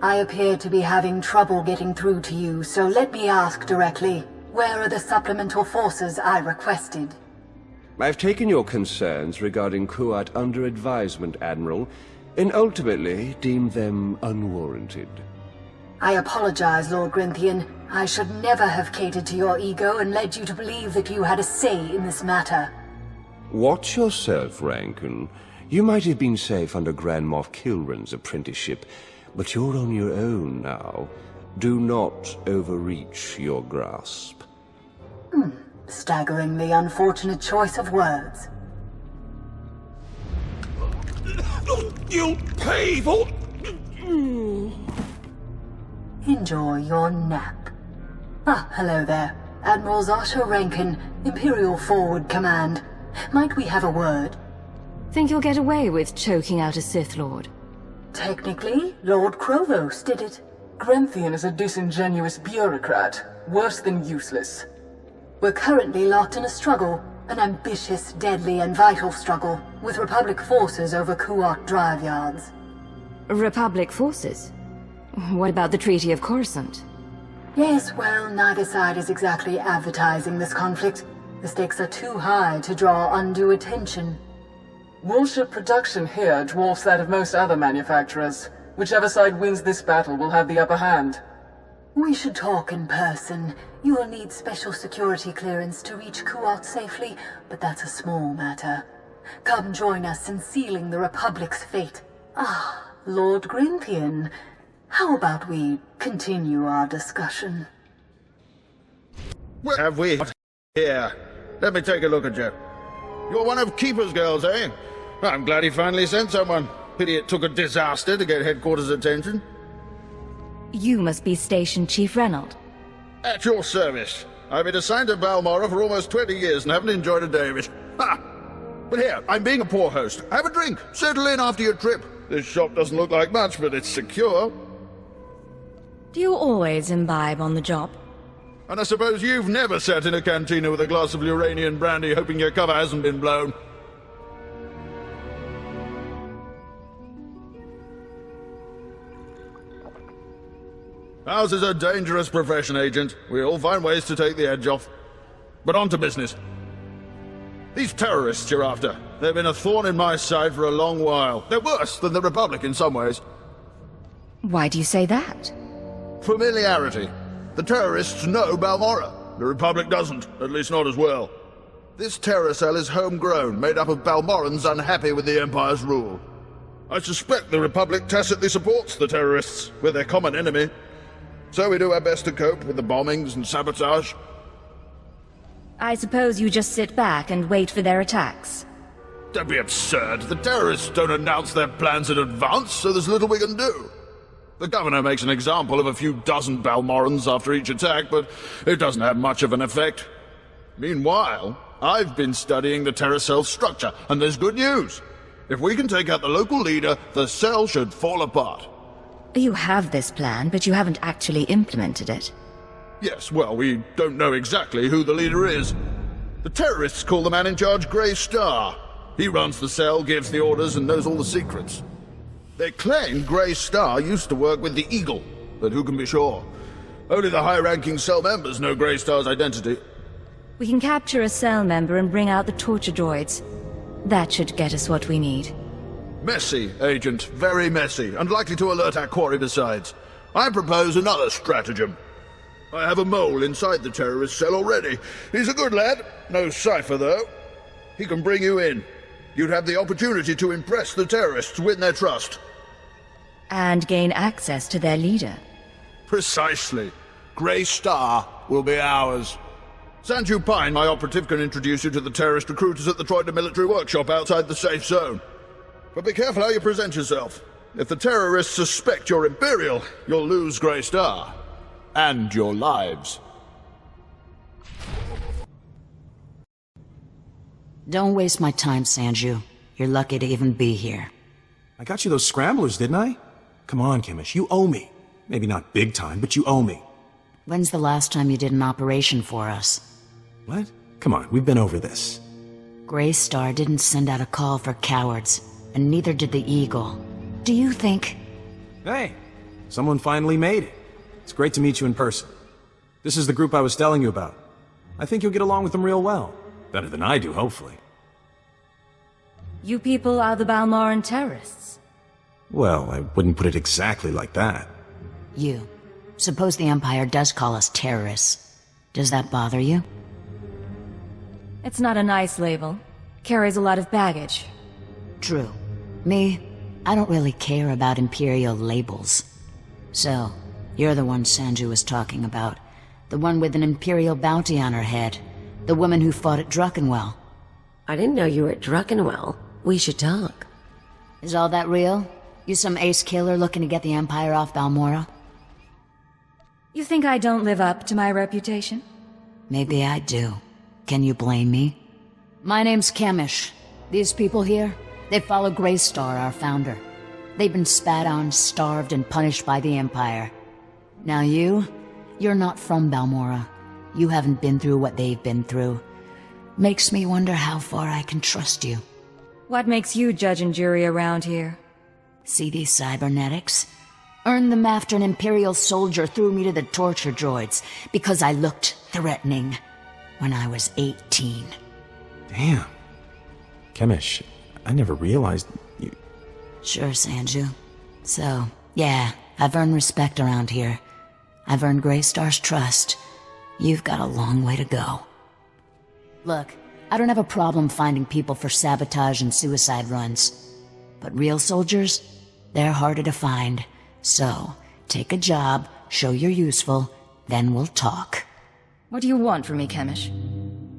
I appear to be having trouble getting through to you, so let me ask directly. Where are the supplemental forces I requested? I've taken your concerns regarding Kuat under advisement, Admiral, and ultimately deemed them unwarranted. I apologize, Lord Grynthian. I should never have catered to your ego and led you to believe that you had a say in this matter. Watch yourself, Rankin. You might have been safe under Grand Moff Kilran's apprenticeship, but you're on your own now. Do not overreach your grasp. Staggeringly unfortunate choice of words. You'll pay for... Enjoy your nap. Ah, hello there. Admiral Zasha Rankin, Imperial Forward Command. Might we have a word? Think you'll get away with choking out a Sith Lord? Technically, Lord Kronos did it. Grynthian is a disingenuous bureaucrat, worse than useless. We're currently locked in a struggle, an ambitious, deadly, and vital struggle, with Republic forces over Kuat drive yards. Republic forces? What about the Treaty of Coruscant? Yes, well, neither side is exactly advertising this conflict. The stakes are too high to draw undue attention. Warship production here dwarfs that of most other manufacturers. Whichever side wins this battle will have the upper hand. We should talk in person. You will need special security clearance to reach Kuat safely, but that's a small matter. Come join us in sealing the Republic's fate. Ah, Lord Grynthian, how about we continue our discussion? What have we here? Let me take a look at you. You're one of Keeper's girls, eh? I'm glad he finally sent someone. Pity it took a disaster to get headquarters' attention. You must be Station Chief Reynolds. At your service. I've been assigned to Balmora for almost 20 years and haven't enjoyed a day of it. Ha! But here, I'm being a poor host. Have a drink. Settle in after your trip. This shop doesn't look like much, but it's secure. Do you always imbibe on the job? And I suppose you've never sat in a cantina with a glass of Uranian brandy hoping your cover hasn't been blown. Ours is a dangerous profession, Agent. We all find ways to take the edge off. But on to business. These terrorists you're after, they've been a thorn in my side for a long while. They're worse than the Republic in some ways. Why do you say that? Familiarity. The terrorists know Balmora. The Republic doesn't, at least not as well. This terror cell is homegrown, made up of Balmorans unhappy with the Empire's rule. I suspect the Republic tacitly supports the terrorists. We're their common enemy. So we do our best to cope with the bombings and sabotage. I suppose you just sit back and wait for their attacks. Don't be absurd. The terrorists don't announce their plans in advance, so there's little we can do. The governor makes an example of a few dozen Balmorans after each attack, but it doesn't have much of an effect. Meanwhile, I've been studying the terror cell's structure, and there's good news. If we can take out the local leader, the cell should fall apart. You have this plan, but you haven't actually implemented it. Yes, well, we don't know exactly who the leader is. The terrorists call the man in charge Grey Star. He runs the cell, gives the orders, and knows all the secrets. They claim Grey Star used to work with the Eagle, but who can be sure? Only the high-ranking cell members know Grey Star's identity. We can capture a cell member and bring out the torture droids. That should get us what we need. Messy, Agent. Very messy, and likely to alert our quarry besides. I propose another stratagem. I have a mole inside the terrorist cell already. He's a good lad. No cipher, though. He can bring you in. You'd have the opportunity to impress the terrorists, win their trust. And gain access to their leader. Precisely. Grey Star will be ours. Sanju Pine, my operative, can introduce you to the terrorist recruiters at the Troida military workshop outside the safe zone. But be careful how you present yourself. If the terrorists suspect you're Imperial, you'll lose Grey Star. And your lives. Don't waste my time, Sanju. You're lucky to even be here. I got you those scramblers, didn't I? Come on, Kimmish, you owe me. Maybe not big time, but you owe me. When's the last time you did an operation for us? What? Come on, we've been over this. Grey Star didn't send out a call for cowards, and neither did the Eagle. Do you think... Hey, Someone finally made it. It's great to meet you in person. This is the group I was telling you about. I think you'll get along with them real well. Better than I do, hopefully. You people are the Balmoran terrorists. Well, I wouldn't put it exactly like that. You. Suppose the Empire does call us terrorists. Does that bother you? It's not a nice label. Carries a lot of baggage. True. Me, I don't really care about Imperial labels. So, you're the one Sanju was talking about. The one with an Imperial bounty on her head. The woman who fought at Druckenwell. I didn't know you were at Druckenwell. We should talk. Is all that real? You some ace killer looking to get the Empire off Balmora? You think I don't live up to my reputation? Maybe I do. Can you blame me? My name's Chemish. These people here, they follow Greystar, our founder. They've been spat on, starved, and punished by the Empire. Now you're not from Balmora. You haven't been through what they've been through. Makes me wonder how far I can trust you. What makes you judge and jury around here? See these cybernetics? Earned them after an Imperial soldier threw me to the torture droids because I looked threatening when I was 18. Damn. Chemish, I never realized you... Sure, Sanju. So, yeah, I've earned respect around here. I've earned Greystar's trust. You've got a long way to go. Look, I don't have a problem finding people for sabotage and suicide runs. But real soldiers, they're harder to find. So, take a job, show you're useful, then we'll talk. What do you want from me, Chemish?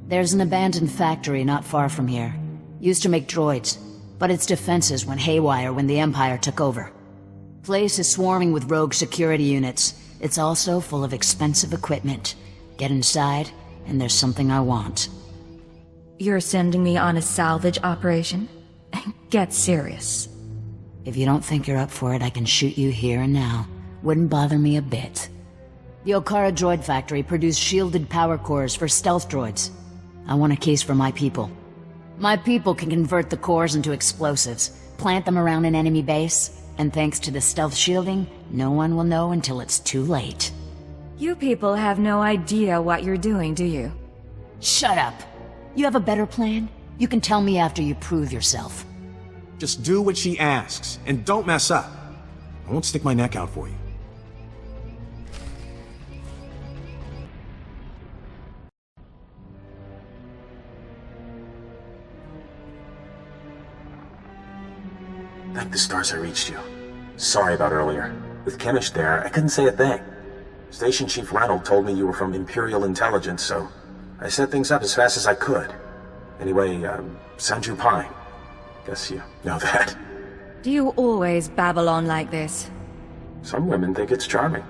There's an abandoned factory not far from here. Used to make droids, but its defenses went haywire when the Empire took over. Place is swarming with rogue security units. It's also full of expensive equipment. Get inside, and there's something I want. You're sending me on a salvage operation? Get serious. If you don't think you're up for it, I can shoot you here and now. Wouldn't bother me a bit. The Okara droid factory produced shielded power cores for stealth droids. I want a case for my people. My people can convert the cores into explosives, plant them around an enemy base, and thanks to the stealth shielding, no one will know until it's too late. You people have no idea what you're doing, do you? Shut up! You have a better plan? You can tell me after you prove yourself. Just do what she asks, and don't mess up. I won't stick my neck out for you. Thank the stars I reached you. Sorry about earlier. With Chemish there, I couldn't say a thing. Station Chief Ranald told me you were from Imperial Intelligence, so I set things up as fast as I could. Anyway, Sanju Pine. Guess you know that. Do you always babble on like this? Some women think it's charming.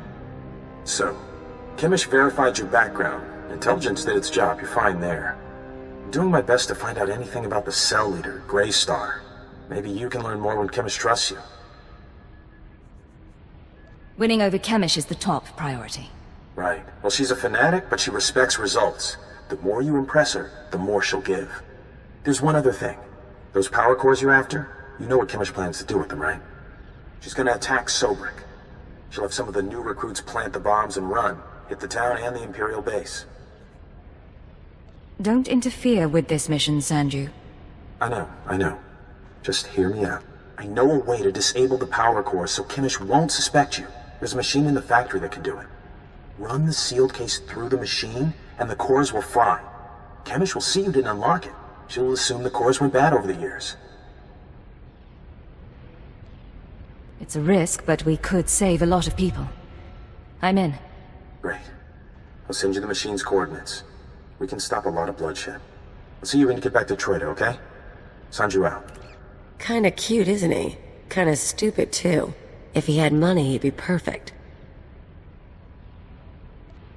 So, Chemish verified your background. Intelligence did its job, you're fine there. I'm doing my best to find out anything about the cell leader, Greystar. Maybe you can learn more when Chemish trusts you. Winning over Chemish is the top priority. Right. Well, she's a fanatic, but she respects results. The more you impress her, the more she'll give. There's one other thing. Those power cores you're after, you know what Chemish plans to do with them, right? She's gonna attack Sobrik. She'll have some of the new recruits plant the bombs and run, hit the town and the Imperial base. Don't interfere with this mission, Sanju. I know. Just hear me out. I know a way to disable the power cores so Chemish won't suspect you. There's a machine in the factory that can do it. Run the sealed case through the machine, and the cores will fry. Chemish will see you didn't unlock it. She'll assume the cores went bad over the years. It's a risk, but we could save a lot of people. I'm in. Great. I'll send you the machine's coordinates. We can stop a lot of bloodshed. I'll see you when you get back to Troida, okay? Sanju out. Kinda cute, isn't he? Kinda stupid, too. If he had money, he'd be perfect.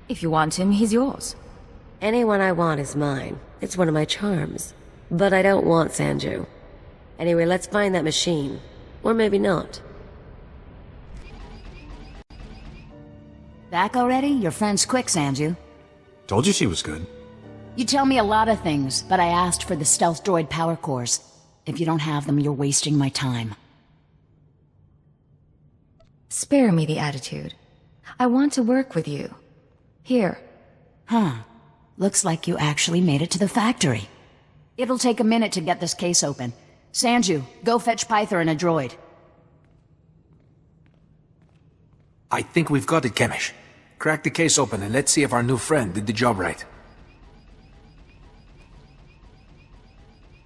If you want him, he's yours. Anyone I want is mine. It's one of my charms. But I don't want Sanju. Anyway, let's find that machine. Or maybe not. Back already? Your friend's quick, Sanju. Told you she was good. You tell me a lot of things, but I asked for the stealth droid power cores. If you don't have them, you're wasting my time. Spare me the attitude. I want to work with you. Here. Huh. Looks like you actually made it to the factory. It'll take a minute to get this case open. Sanju, go fetch Pyther and a droid. I think we've got it, Chemish. Crack the case open and let's see if our new friend did the job right.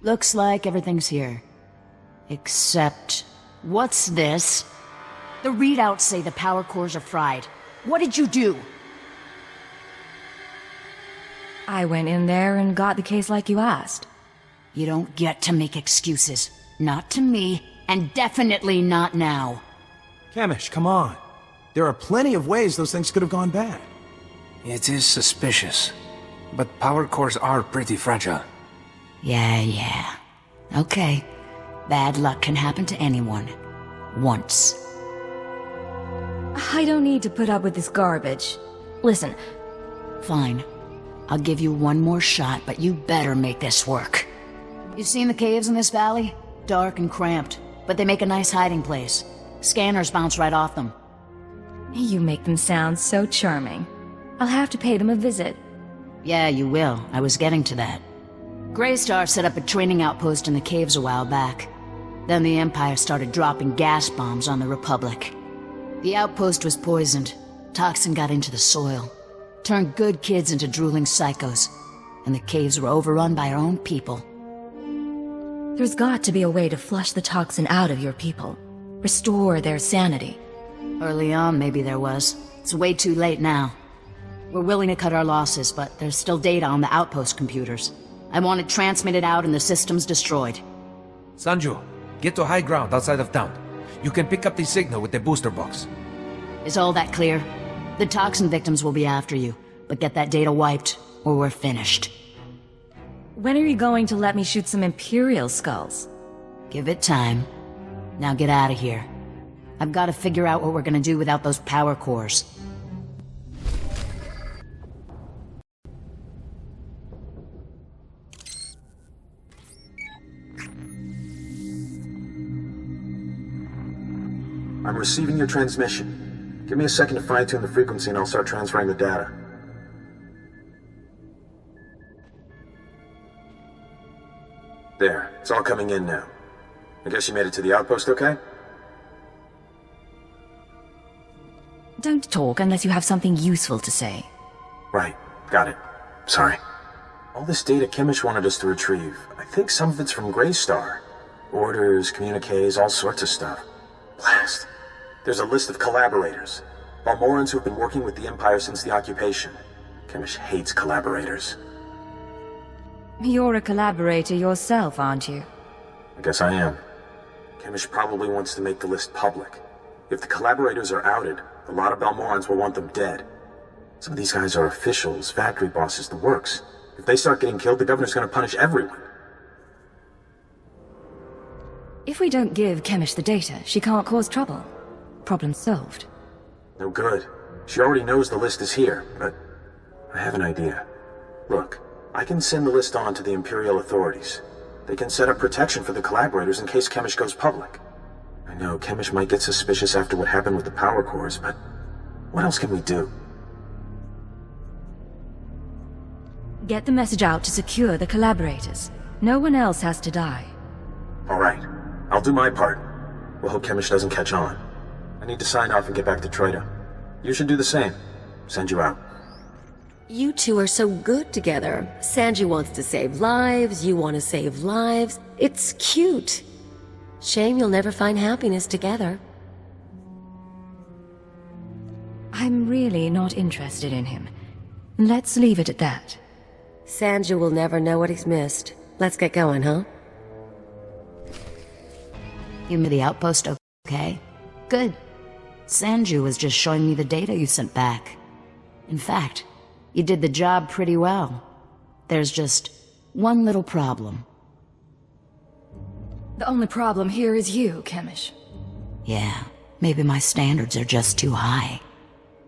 Looks like everything's here. Except... what's this? The readouts say the power cores are fried. What did you do? I went in there and got the case like you asked. You don't get to make excuses. Not to me, and definitely not now. Chemish, come on. There are plenty of ways those things could have gone bad. It is suspicious, but power cores are pretty fragile. Yeah. Okay. Bad luck can happen to anyone. Once. I don't need to put up with this garbage. Listen. Fine. I'll give you one more shot, but you better make this work. You seen the caves in this valley? Dark and cramped, but they make a nice hiding place. Scanners bounce right off them. You make them sound so charming. I'll have to pay them a visit. Yeah, you will. I was getting to that. Greystar set up a training outpost in the caves a while back. Then the Empire started dropping gas bombs on the Republic. The outpost was poisoned. Toxin got into the soil. Turned good kids into drooling psychos. And the caves were overrun by our own people. There's got to be a way to flush the toxin out of your people. Restore their sanity. Early on, maybe there was. It's way too late now. We're willing to cut our losses, but there's still data on the outpost computers. I want it transmitted out and the systems destroyed. Sanju, get to high ground outside of town. You can pick up the signal with the booster box. Is all that clear? The toxin victims will be after you, but get that data wiped, or we're finished. When are you going to let me shoot some Imperial skulls? Give it time. Now get out of here. I've got to figure out what we're gonna do without those power cores. I'm receiving your transmission. Give me a second to fine-tune the frequency and I'll start transferring the data. There, it's all coming in now. I guess you made it to the outpost okay? Don't talk unless you have something useful to say. Right, got it. Sorry. All this data Chemish wanted us to retrieve, I think some of it's from Greystar. Orders, communiques, all sorts of stuff. Blast. There's a list of collaborators. Balmorans who've been working with the Empire since the occupation. Chemish hates collaborators. You're a collaborator yourself, aren't you? I guess I am. Chemish probably wants to make the list public. If the collaborators are outed, a lot of Balmorans will want them dead. Some of these guys are officials, factory bosses, the works. If they start getting killed, the governor's gonna punish everyone. If we don't give Chemish the data, she can't cause trouble. Problem solved. No good. She already knows the list is here, but I have an idea. Look, I can send the list on to the Imperial authorities. They can set up protection for the collaborators in case Chemish goes public. I know Chemish might get suspicious after what happened with the power cores, but what else can we do? Get the message out to secure the collaborators. No one else has to die. All right. I'll do my part. We'll hope Chemish doesn't catch on. I need to sign off and get back to Troida. You should do the same. Send you out. You two are so good together. Sanji wants to save lives, you want to save lives. It's cute. Shame you'll never find happiness together. I'm really not interested in him. Let's leave it at that. Sanji will never know what he's missed. Let's get going, huh? You made the outpost okay? Good. Sanju was just showing me the data you sent back. In fact, you did the job pretty well. There's just one little problem. The only problem here is you, Chemish. Yeah, maybe my standards are just too high.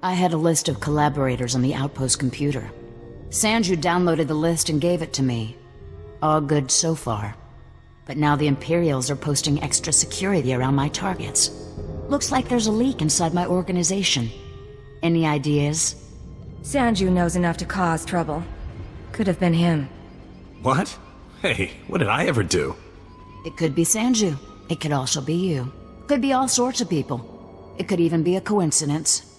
I had a list of collaborators on the outpost computer. Sanju downloaded the list and gave it to me. All good so far. But now the Imperials are posting extra security around my targets. Looks like there's a leak inside my organization. Any ideas? Sanju knows enough to cause trouble. Could have been him. What? Hey, what did I ever do? It could be Sanju. It could also be you. Could be all sorts of people. It could even be a coincidence.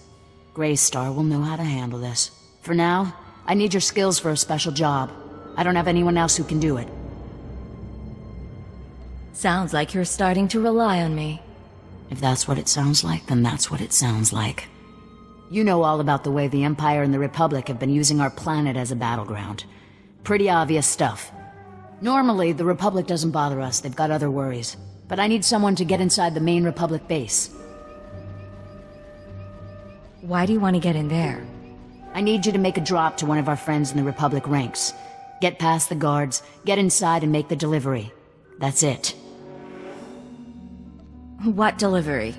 Greystar will know how to handle this. For now, I need your skills for a special job. I don't have anyone else who can do it. Sounds like you're starting to rely on me. If that's what it sounds like, then that's what it sounds like. You know all about the way the Empire and the Republic have been using our planet as a battleground. Pretty obvious stuff. Normally, the Republic doesn't bother us, they've got other worries. But I need someone to get inside the main Republic base. Why do you want to get in there? I need you to make a drop to one of our friends in the Republic ranks. Get past the guards, get inside and make the delivery. That's it. What delivery?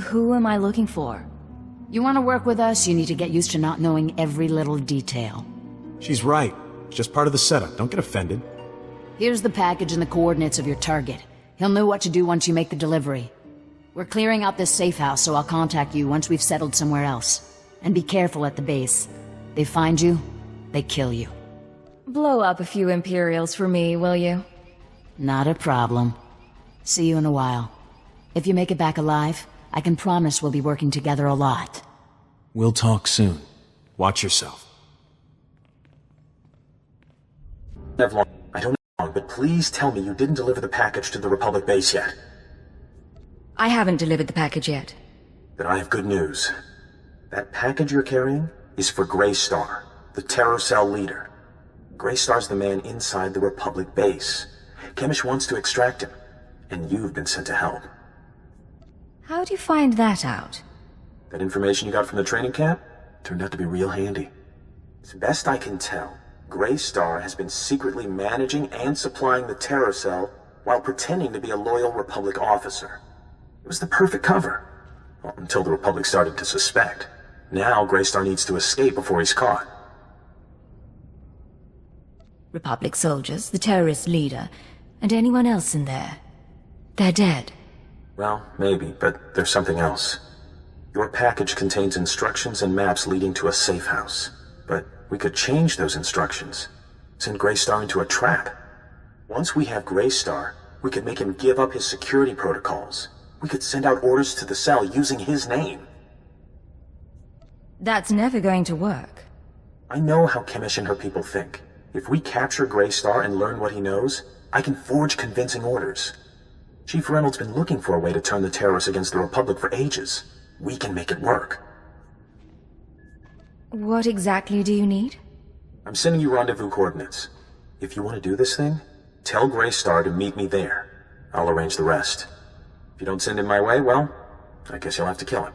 Who am I looking for? You want to work with us, you need to get used to not knowing every little detail. She's right. It's just part of the setup. Don't get offended. Here's the package and the coordinates of your target. He'll know what to do once you make the delivery. We're clearing out this safe house, so I'll contact you once we've settled somewhere else. And be careful at the base. They find you, they kill you. Blow up a few Imperials for me, will you? Not a problem. See you in a while. If you make it back alive, I can promise we'll be working together a lot. We'll talk soon. Watch yourself. I don't know, but please tell me you didn't deliver the package to the Republic base yet. I haven't delivered the package yet. Then I have good news. That package you're carrying is for Greystar, the Terror Cell leader. Greystar's the man inside the Republic base. Chemish wants to extract him, and you've been sent to help. How do you find that out? That information you got from the training camp turned out to be real handy. As best I can tell, Greystar has been secretly managing and supplying the Terror Cell while pretending to be a loyal Republic officer. It was the perfect cover. Well, until the Republic started to suspect. Now Greystar needs to escape before he's caught. Republic soldiers, the terrorist leader, and anyone else in there. They're dead. Well, maybe, but there's something else. Your package contains instructions and maps leading to a safe house. But we could change those instructions. Send Greystar into a trap. Once we have Greystar, we could make him give up his security protocols. We could send out orders to the cell using his name. That's never going to work. I know how Chemish and her people think. If we capture Greystar and learn what he knows, I can forge convincing orders. Chief Reynolds' been looking for a way to turn the terrorists against the Republic for ages. We can make it work. What exactly do you need? I'm sending you rendezvous coordinates. If you want to do this thing, tell Greystar to meet me there. I'll arrange the rest. If you don't send him my way, well, I guess you'll have to kill him.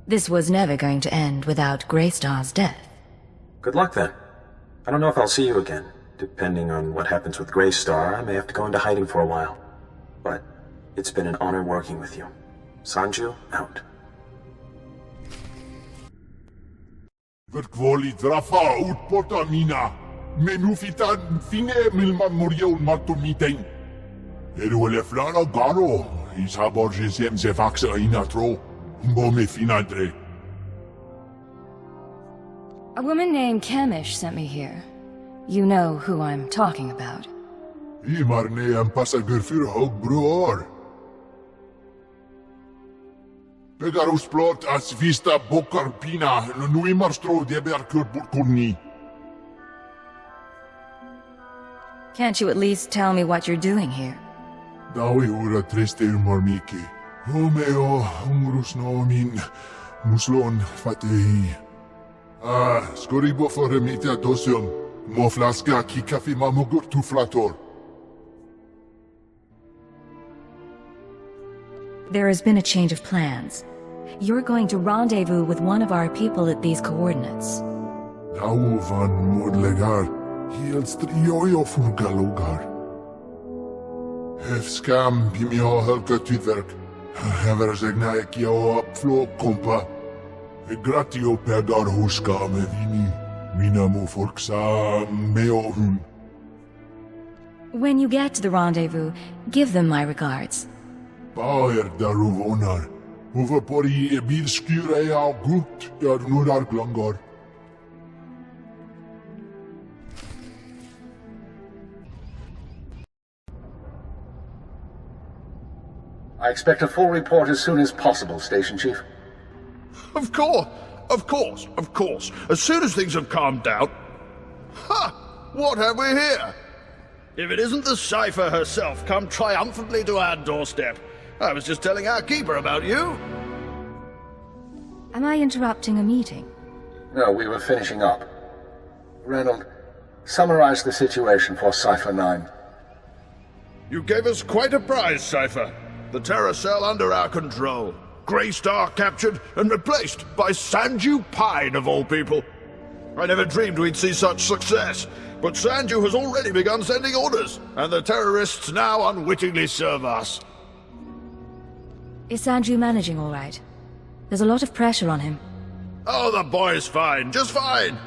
This was never going to end without Greystar's death. Good luck then. I don't know if I'll see you again. Depending on what happens with Greystar, I may have to go into hiding for a while. But it's been an honor working with you. Sanju, out. Verkvoli drafa utpota mina. Menufitan fine milman moriol matumitain. Eruele flana garo. Isabor jesem zevaxa inatro. Mbome finadre. A woman named Chemish sent me here. You know who I'm talking about. Imarne am passager für hog broar. Pegarus plot as vista bokarpina no imarstro deberkur burkurni. Can't you at least tell me what you're doing here? Dawi ura triste marmiki. Homeo umrus nomin muslon fatei. Skoribo foremita dosium. Moflaska ki kafi mamugur tu flator. There has been a change of plans. You're going to rendezvous with one of our people at these coordinates. Dau van modlegar. Hiels trioio furgalogar. Hefskam pimio helka tutwerk. Hever zegna ekio apflo kompa. Gratio pegar huska me vini. Minamo forksa meohun. When you get to the rendezvous, give them my regards. Bauer daruvonar. Overpori ebil skure au gut nudar glangor. I expect a full report as soon as possible, Station Chief. Of course, of course. As soon as things have calmed down. Ha! What have we here? If it isn't the Cipher herself come triumphantly to our doorstep. I was just telling our keeper about you. Am I interrupting a meeting? No, we were finishing up. Reynold, summarize the situation for Cipher 9. You gave us quite a prize, Cipher. The Terror Cell under our control. Grey Star captured and replaced by Sanju Pine, of all people. I never dreamed we'd see such success, but Sanju has already begun sending orders, and the terrorists now unwittingly serve us. Is Sanju managing all right? There's a lot of pressure on him. Oh, the boy's fine, just fine.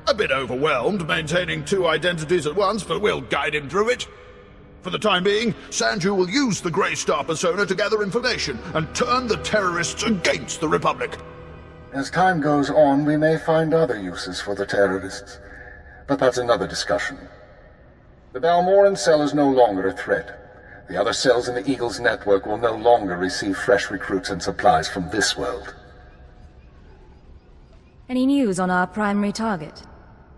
A bit overwhelmed maintaining two identities at once, but we'll guide him through it. For the time being, Sanju will use the Grey Star persona to gather information and turn the terrorists against the Republic. As time goes on, we may find other uses for the terrorists. But that's another discussion. The Balmoran cell is no longer a threat. The other cells in the Eagle's network will no longer receive fresh recruits and supplies from this world. Any news on our primary target?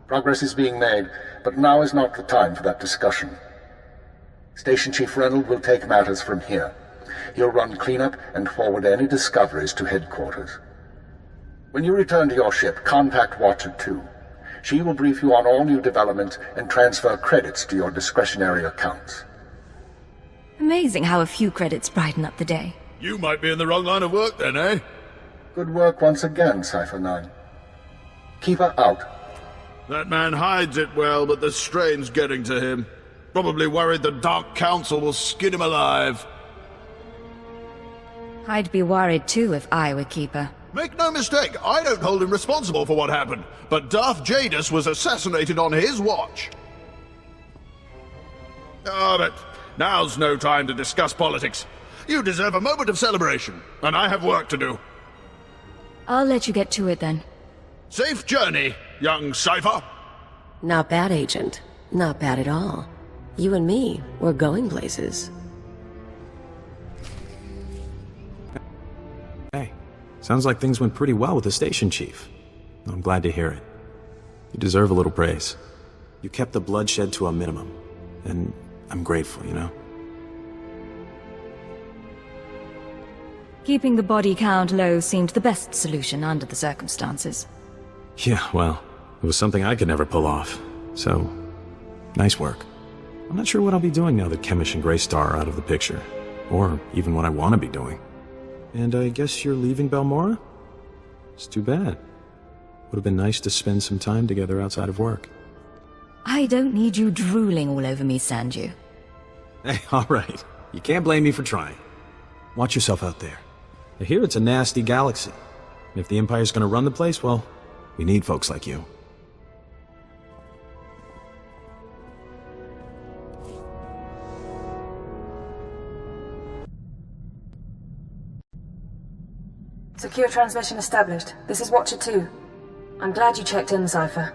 Progress is being made, but now is not the time for that discussion. Station Chief Reynold will take matters from here. He'll run cleanup and forward any discoveries to headquarters. When you return to your ship, contact Watcher 2. She will brief you on all new developments and transfer credits to your discretionary accounts. Amazing how a few credits brighten up the day. You might be in the wrong line of work then, eh? Good work once again, Cipher 9. Keep her out. That man hides it well, but the strain's getting to him. Probably worried the Dark Council will skin him alive. I'd be worried too if I were Keeper. Make no mistake, I don't hold him responsible for what happened, but Darth Jadus was assassinated on his watch. Oh, but now's no time to discuss politics. You deserve a moment of celebration, and I have work to do. I'll let you get to it then. Safe journey, young Cipher. Not bad, Agent. Not bad at all. You and me, we're going places. Hey, sounds like things went pretty well with the station chief. I'm glad to hear it. You deserve a little praise. You kept the bloodshed to a minimum, and I'm grateful, you know? Keeping the body count low seemed the best solution under the circumstances. Yeah, well, it was something I could never pull off, so nice work. I'm not sure what I'll be doing now that Chemish and Greystar are out of the picture, or even what I want to be doing. And I guess you're leaving Balmora? It's too bad. Would have been nice to spend some time together outside of work. I don't need you drooling all over me, Sanju. Hey, alright. You can't blame me for trying. Watch yourself out there. I hear it's a nasty galaxy. If the Empire's gonna run the place, well, we need folks like you. Secure transmission established. This is Watcher 2. I'm glad you checked in, Cipher.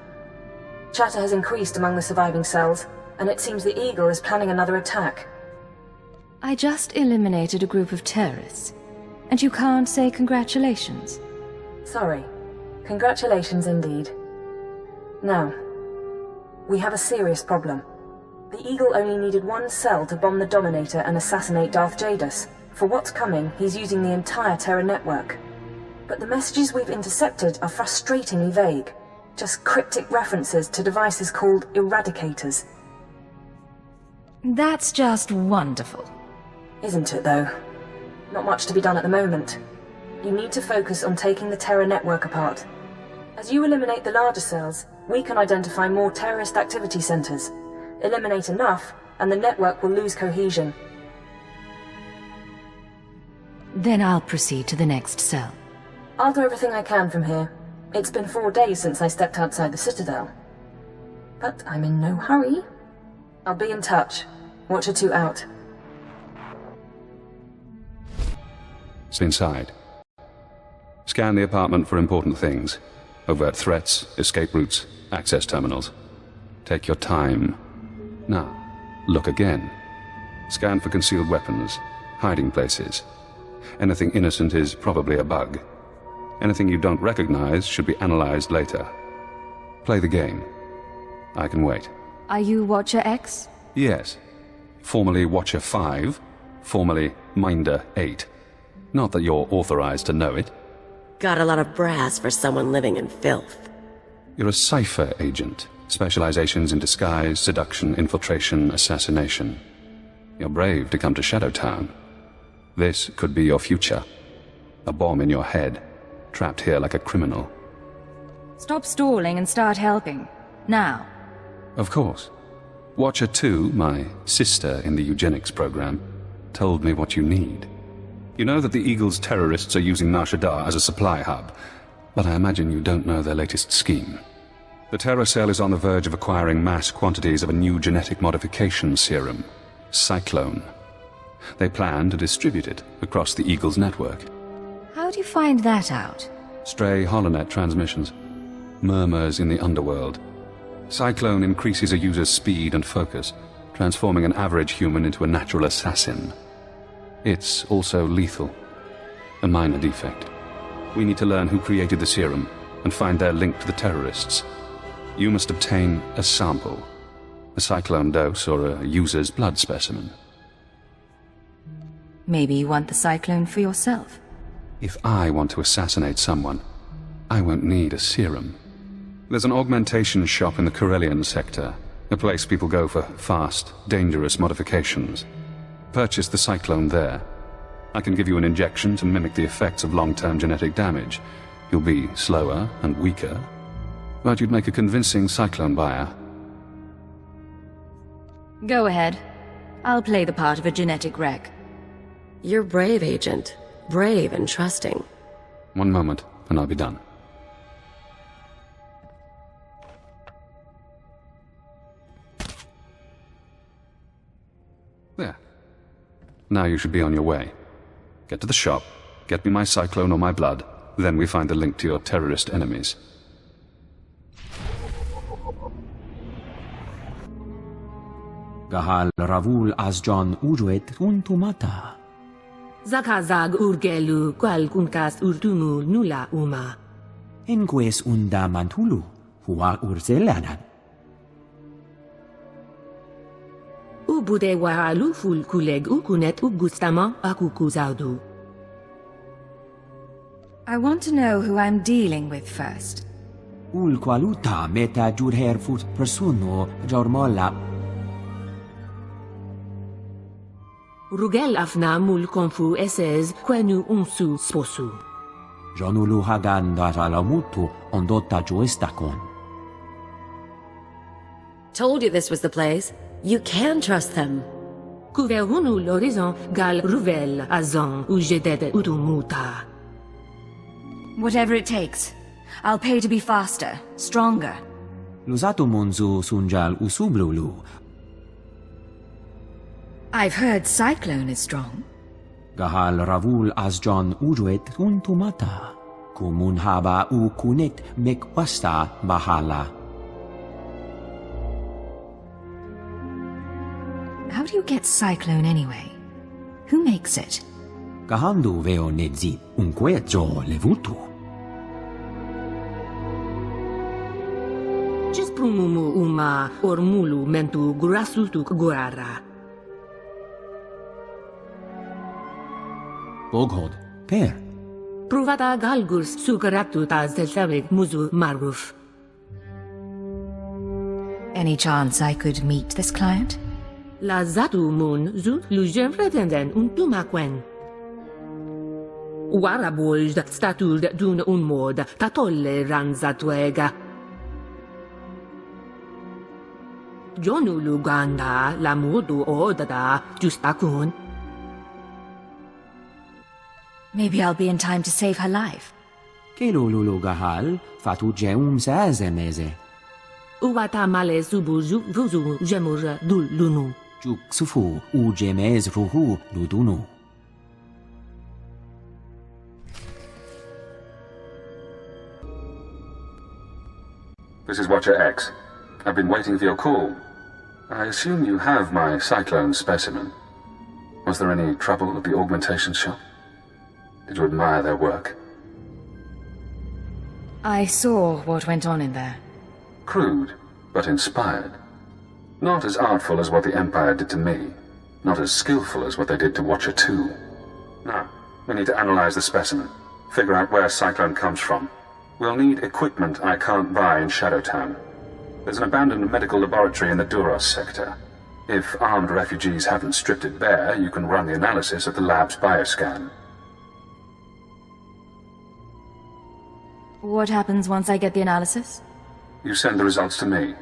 Chatter has increased among the surviving cells, and it seems the Eagle is planning another attack. I just eliminated a group of terrorists, and you can't say congratulations. Sorry. Congratulations indeed. Now, we have a serious problem. The Eagle only needed one cell to bomb the Dominator and assassinate Darth Jadus. For what's coming, he's using the entire Terra network. But the messages we've intercepted are frustratingly vague. Just cryptic references to devices called Eradicators. That's just wonderful. Isn't it, though? Not much to be done at the moment. You need to focus on taking the Terra network apart. As you eliminate the larger cells, we can identify more terrorist activity centers. Eliminate enough, and the network will lose cohesion. Then I'll proceed to the next cell. I'll do everything I can from here. It's been 4 days since I stepped outside the Citadel. But I'm in no hurry. I'll be in touch. Watcher 2 out. Stay inside. Scan the apartment for important things. Overt threats, escape routes, access terminals. Take your time. Now, look again. Scan for concealed weapons, hiding places. Anything innocent is probably a bug. Anything you don't recognize should be analyzed later. Play the game. I can wait. Are you Watcher X? Yes. Formerly Watcher 5, formerly Minder 8. Not that you're authorized to know it. Got a lot of brass for someone living in filth. You're a cipher agent. Specializations in disguise, seduction, infiltration, assassination. You're brave to come to Shadowtown. This could be your future. A bomb in your head, trapped here like a criminal. Stop stalling and start helping. Now. Of course. Watcher 2, my sister in the eugenics program, told me what you need. You know that the Eagle's terrorists are using Nar'shadda as a supply hub, but I imagine you don't know their latest scheme. The terror cell is on the verge of acquiring mass quantities of a new genetic modification serum, Cyclone. They plan to distribute it across the Eagle's network. How do you find that out? Stray holonet transmissions. Murmurs in the underworld. Cyclone increases a user's speed and focus, transforming an average human into a natural assassin. It's also lethal. A minor defect. We need to learn who created the serum and find their link to the terrorists. You must obtain a sample. A Cyclone dose or a user's blood specimen. Maybe you want the Cyclone for yourself. If I want to assassinate someone, I won't need a serum. There's an augmentation shop in the Corellian sector, a place people go for fast, dangerous modifications. Purchase the Cyclone there. I can give you an injection to mimic the effects of long-term genetic damage. You'll be slower and weaker, but you'd make a convincing Cyclone buyer. Go ahead. I'll play the part of a genetic wreck. You're brave, Agent. Brave and trusting. One moment, and I'll be done. There. Now you should be on your way. Get to the shop, get me my Cyclone or my blood, then we find the link to your terrorist enemies. Gahal Ravul Azjan Uruet Untumata. Zakazag urgelu qual kunkas urtumul nula uma. Enques unda mantulu, hua urzelanan. Ubude wahalu ful kuleg ukunet ugustama akukuzaudu. I want to know who I'm dealing with first. Ul qualuta meta jurher fut persono jormola. Rugel afna mul konfu esez quenu unsu sposu. Jonulu hagan daralamutu ondotta joestakon. Told you this was the place. You can trust them. Kuverunu l'horizon gal ruvel azon ujedet utumuta. Whatever it takes. I'll pay to be faster, stronger. Lusato munzu sunjal usublulu. I've heard Cyclone is strong. Gahal Ravul Azjan Uruet Untumata. Kumun haba u kunet mekwasta bahala. How do you get Cyclone anyway? Who makes it? Gahandu veo nedzi unquezo levutu. Cisprumumu uma ormulu mentu grasutuk guara. Boghod, per. Pruvata galgurs sukaratu taz del savik muzu maruf. Any chance I could meet this client? La zatu mun zu lujem pretenden untumakwen. Warabolj statul dun un mod tatolle ranzatuega. Jonu luganda la modu odada justakun. Maybe I'll be in time to save her life. Kelululu gahal fatu jeum sazemeze. Uwata male subuju vuzu jemur dul lunu. Juk sufu ujemez ruhu ludunu. This is Watcher X. I've been waiting for your call. I assume you have my cyclone specimen. Was there any trouble at the augmentation shop? Did you admire their work? I saw what went on in there. Crude, but inspired. Not as artful as what the Empire did to me. Not as skillful as what they did to Watcher 2. Now, we need to analyze the specimen. Figure out where Cyclone comes from. We'll need equipment I can't buy in Shadowtown. There's an abandoned medical laboratory in the Duros sector. If armed refugees haven't stripped it bare, you can run the analysis at the lab's bioscan. What happens once I get the analysis? You send the results to me.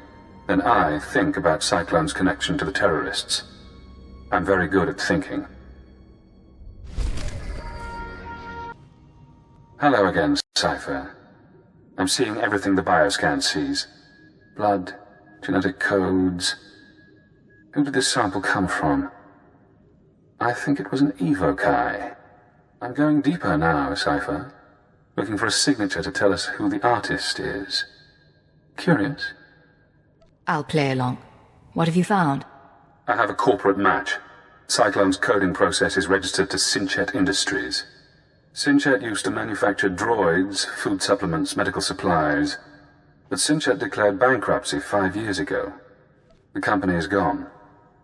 Then I think about Cyclone's connection to the terrorists. I'm very good at thinking. Hello again, Cypher. I'm seeing everything the bioscan sees. Blood, genetic codes. Who did this sample come from? I think it was an evokai. I'm going deeper now, Cypher. Looking for a signature to tell us who the artist is. Curious? I'll play along. What have you found? I have a corporate match. Cyclone's coding process is registered to Sinchet Industries. Sinchet used to manufacture droids, food supplements, medical supplies. But Sinchet declared bankruptcy 5 years ago. The company is gone.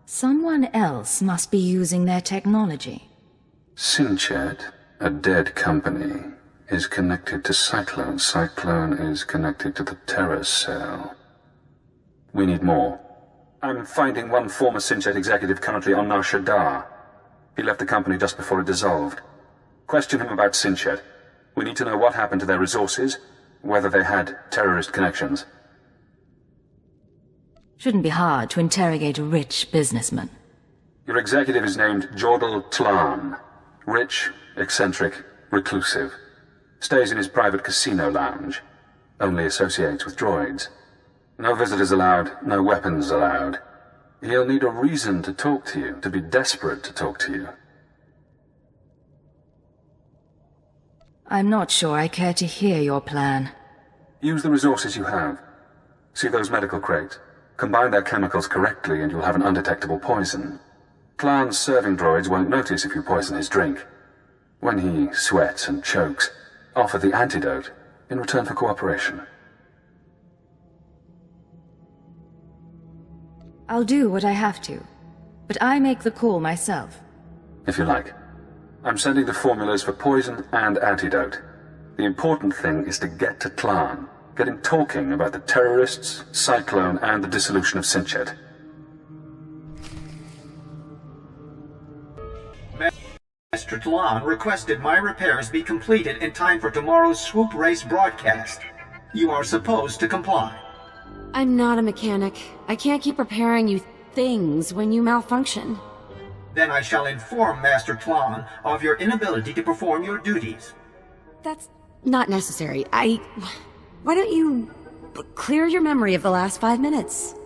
Someone else must be using their technology. Sinchet, a dead company, is connected to Cyclone. Cyclone is connected to the Terror Cell. We need more. I'm finding one former Sinchet executive currently on Nar'shadda. He left the company just before it dissolved. Question him about Sinchet. We need to know what happened to their resources, whether they had terrorist connections. Shouldn't be hard to interrogate a rich businessman. Your executive is named Jordal Tlan. Rich, eccentric, reclusive. Stays in his private casino lounge. Only associates with droids. No visitors allowed, no weapons allowed. He'll need a reason to talk to you, to be desperate to talk to you. I'm not sure I care to hear your plan. Use the resources you have. See those medical crates? Combine their chemicals correctly and you'll have an undetectable poison. Tlan's serving droids won't notice if you poison his drink. When he sweats and chokes, offer the antidote in return for cooperation. I'll do what I have to, but I make the call myself. If you like. I'm sending the formulas for poison and antidote. The important thing is to get to Tlan. Get him talking about the terrorists, Cyclone, and the dissolution of Sinchet. Master Tlan requested my repairs be completed in time for tomorrow's swoop race broadcast. You are supposed to comply. I'm not a mechanic. I can't keep repairing you things when you malfunction. Then I shall inform Master Tlan of your inability to perform your duties. That's not necessary. Why don't you clear your memory of the last 5 minutes?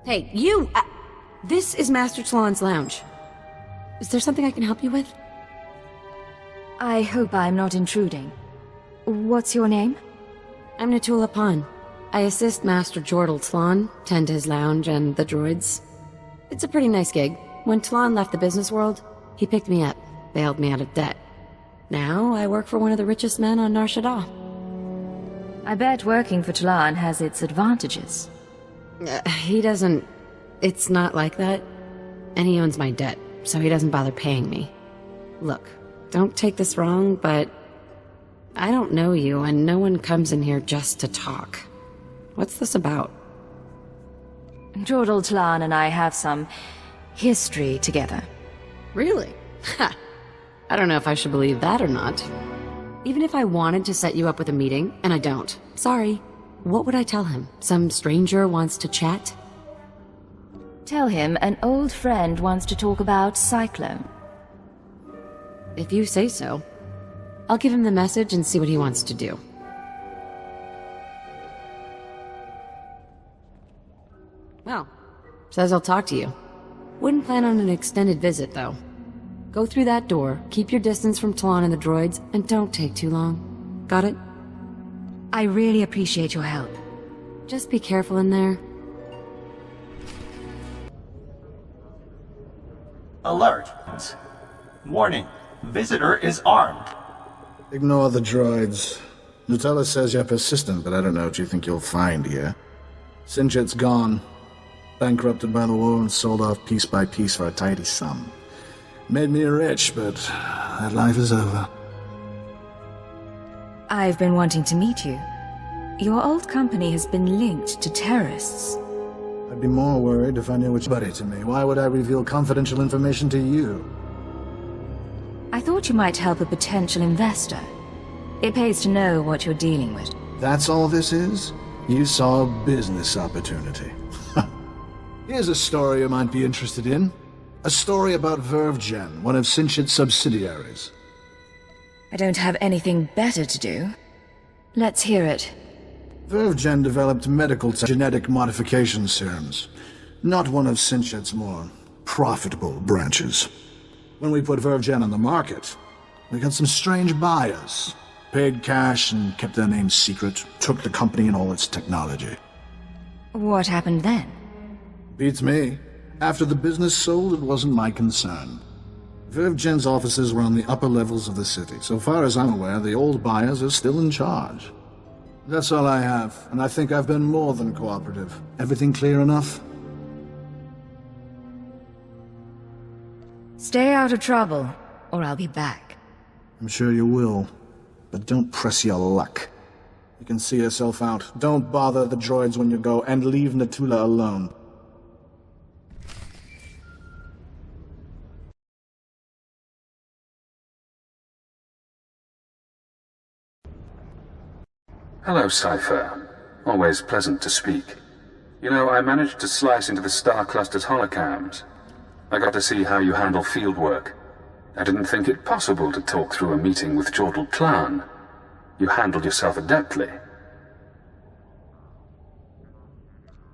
Hey, you! This is Master Tlan's lounge. Is there something I can help you with? I hope I'm not intruding. What's your name? I'm Natula Pan. I assist Master Jordal Tlan, tend his lounge and the droids. It's a pretty nice gig. When Tlan left the business world, he picked me up, bailed me out of debt. Now I work for one of the richest men on Nar'shadda. I bet working for Tlan has its advantages. He doesn't... It's not like that. And he owns my debt, so he doesn't bother paying me. Look, don't take this wrong, but... I don't know you, and no one comes in here just to talk. What's this about? Jordal Tlan and I have some history together. Really? Ha! I don't know if I should believe that or not. Even if I wanted to set you up with a meeting, and I don't. Sorry. What would I tell him? Some stranger wants to chat? Tell him an old friend wants to talk about Cyclone. If you say so. I'll give him the message and see what he wants to do. Well, Says he'll talk to you. Wouldn't plan on an extended visit, though. Go through that door, keep your distance from Talon and the droids, and don't take too long. Got it? I really appreciate your help. Just be careful in there. Alert! Warning. Visitor is armed. Ignore the droids. Nutella says you're persistent, but I don't know what you think you'll find here. Sinjet's gone. Bankrupted by the war and sold off piece by piece for a tidy sum. Made me rich, but that life is over. I've been wanting to meet you. Your old company has been linked to terrorists. I'd be more worried if I knew which buddy to me. Why would I reveal confidential information to you? I thought you might help a potential investor. It pays to know what you're dealing with. That's all this is? You saw a business opportunity. Here's a story you might be interested in. A story about VerveGen, one of Sinchit's subsidiaries. I don't have anything better to do. Let's hear it. VerveGen developed medical genetic modification serums. Not one of Sinchit's more profitable branches. When we put VerveGen on the market, we got some strange buyers. Paid cash and kept their names secret. Took the company and all its technology. What happened then? Beats me. After the business sold, it wasn't my concern. VerveGen's offices were on the upper levels of the city. So far as I'm aware, the old buyers are still in charge. That's all I have, and I think I've been more than cooperative. Everything clear enough? Stay out of trouble, or I'll be back. I'm sure you will, but don't press your luck. You can see yourself out. Don't bother the droids when you go, and leave Natula alone. Hello, Cypher. Always pleasant to speak. You know, I managed to slice into the Star Cluster's holocams. I got to see how you handle field work. I didn't think it possible to talk through a meeting with Jordal Klan. You handled yourself adeptly.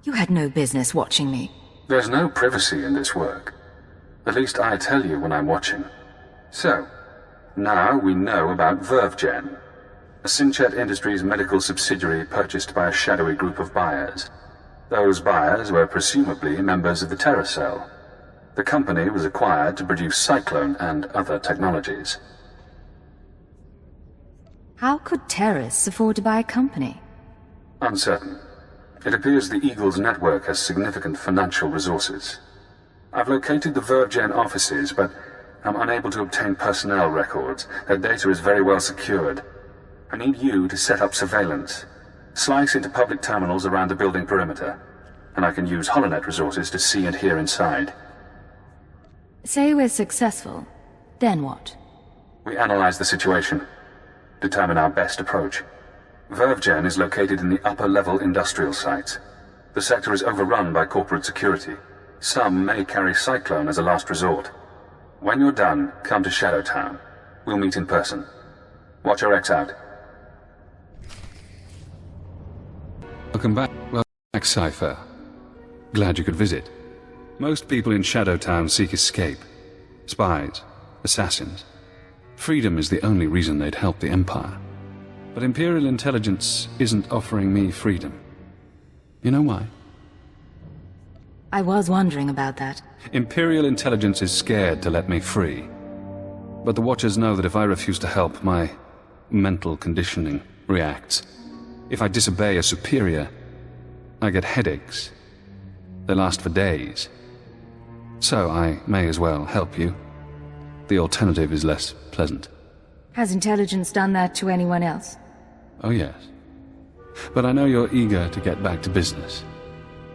You had no business watching me. There's no privacy in this work. At least I tell you when I'm watching. So, now we know about VerveGen, a Sinchet Industries medical subsidiary purchased by a shadowy group of buyers. Those buyers were presumably members of the Terror Cell. The company was acquired to produce Cyclone and other technologies. How could terrorists afford to buy a company? Uncertain. It appears the Eagle's network has significant financial resources. I've located the VerveGen offices, but I'm unable to obtain personnel records. Their data is very well secured. I need you to set up surveillance. Slice into public terminals around the building perimeter, and I can use HoloNet resources to see and hear inside. Say we're successful. Then what? We analyze the situation, determine our best approach. VerveGen is located in the upper-level industrial sites. The sector is overrun by corporate security. Some may carry Cyclone as a last resort. When you're done, come to Shadowtown. We'll meet in person. Watch your X out. Welcome back, Cypher. Glad you could visit. Most people in Shadowtown seek escape. Spies, assassins. Freedom is the only reason they'd help the Empire. But Imperial intelligence isn't offering me freedom. You know why? I was wondering about that. Imperial intelligence is scared to let me free. But the Watchers know that if I refuse to help, my mental conditioning reacts. If I disobey a superior, I get headaches. They last for days. So I may as well help you. The alternative is less pleasant. Has intelligence done that to anyone else? Oh yes. But I know you're eager to get back to business.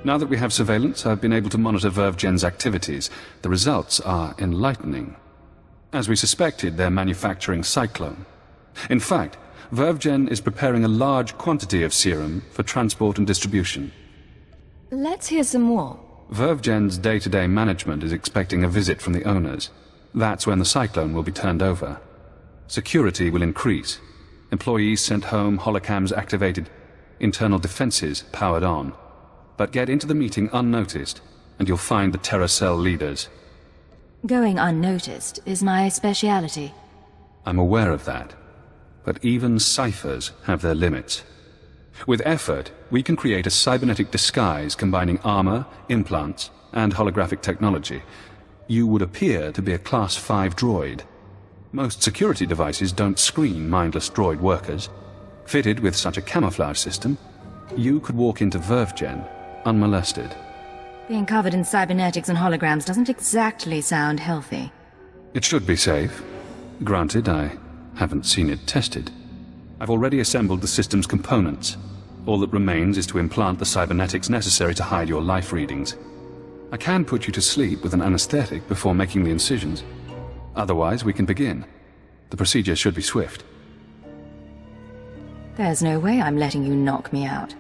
Now that we have surveillance, I've been able to monitor VerveGen's activities. The results are enlightening. As we suspected, they're manufacturing Cyclone. In fact, VerveGen is preparing a large quantity of serum for transport and distribution. Let's hear some more. VerveGen's day-to-day management is expecting a visit from the owners. That's when the Cyclone will be turned over. Security will increase. Employees sent home, holocams activated, internal defenses powered on. But get into the meeting unnoticed, and you'll find the Terror Cell leaders. Going unnoticed is my speciality. I'm aware of that, but even ciphers have their limits. With effort, we can create a cybernetic disguise combining armor, implants, and holographic technology. You would appear to be a Class 5 droid. Most security devices don't screen mindless droid workers. Fitted with such a camouflage system, you could walk into VervGen unmolested. Being covered in cybernetics and holograms doesn't exactly sound healthy. It should be safe. Granted, I haven't seen it tested. I've already assembled the system's components. All that remains is to implant the cybernetics necessary to hide your life readings. I can put you to sleep with an anesthetic before making the incisions. Otherwise, we can begin. The procedure should be swift. There's no way I'm letting you knock me out.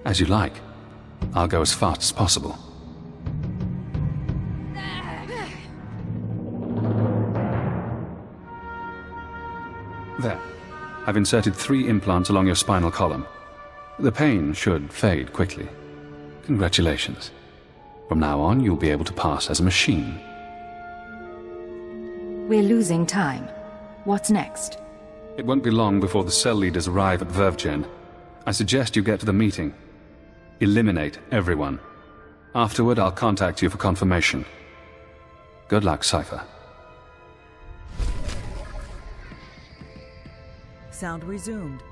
As you like. I'll go as fast as possible. There. I've inserted 3 implants along your spinal column. The pain should fade quickly. Congratulations. From now on, you'll be able to pass as a machine. We're losing time. What's next? It won't be long before the cell leaders arrive at VervGen. I suggest you get to the meeting. Eliminate everyone. Afterward, I'll contact you for confirmation. Good luck, Cypher. Sound resumed.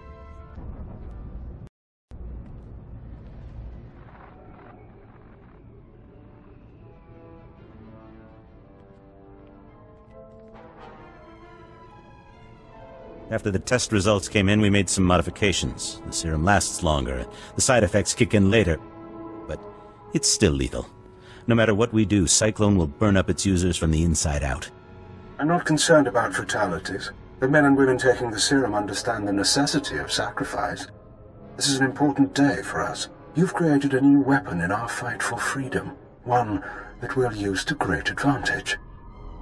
After the test results came in, we made some modifications. The serum lasts longer, the side effects kick in later. But it's still lethal. No matter what we do, Cyclone will burn up its users from the inside out. I'm not concerned about fatalities. The men and women taking the serum understand the necessity of sacrifice. This is an important day for us. You've created a new weapon in our fight for freedom. One that we'll use to great advantage.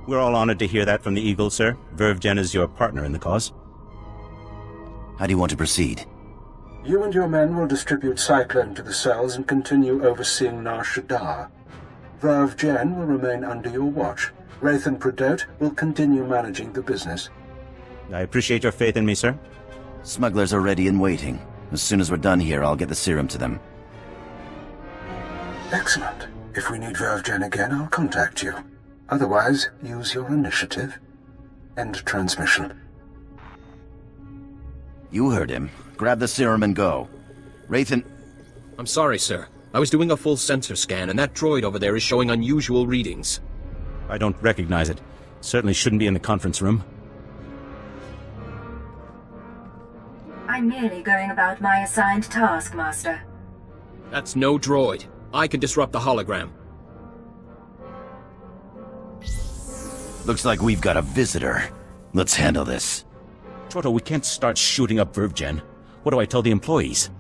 We're all honored to hear that from the Eagle, sir. VervGen is your partner in the cause. How do you want to proceed? You and your men will distribute Cyclone to the cells and continue overseeing Nar'shadda. VervGen will remain under your watch. Wraith and Pradote will continue managing the business. I appreciate your faith in me, sir. Smugglers are ready and waiting. As soon as we're done here, I'll get the serum to them. Excellent. If we need VervGen again, I'll contact you. Otherwise, use your initiative. End transmission. You heard him. Grab the serum and go. Wraith and... I'm sorry, sir. I was doing a full sensor scan, and that droid over there is showing unusual readings. I don't recognize it. Certainly shouldn't be in the conference room. I'm merely going about my assigned task, Master. That's no droid. I can disrupt the hologram. Looks like we've got a visitor. Let's handle this. Choto, we can't start shooting up VervGen. What do I tell the employees?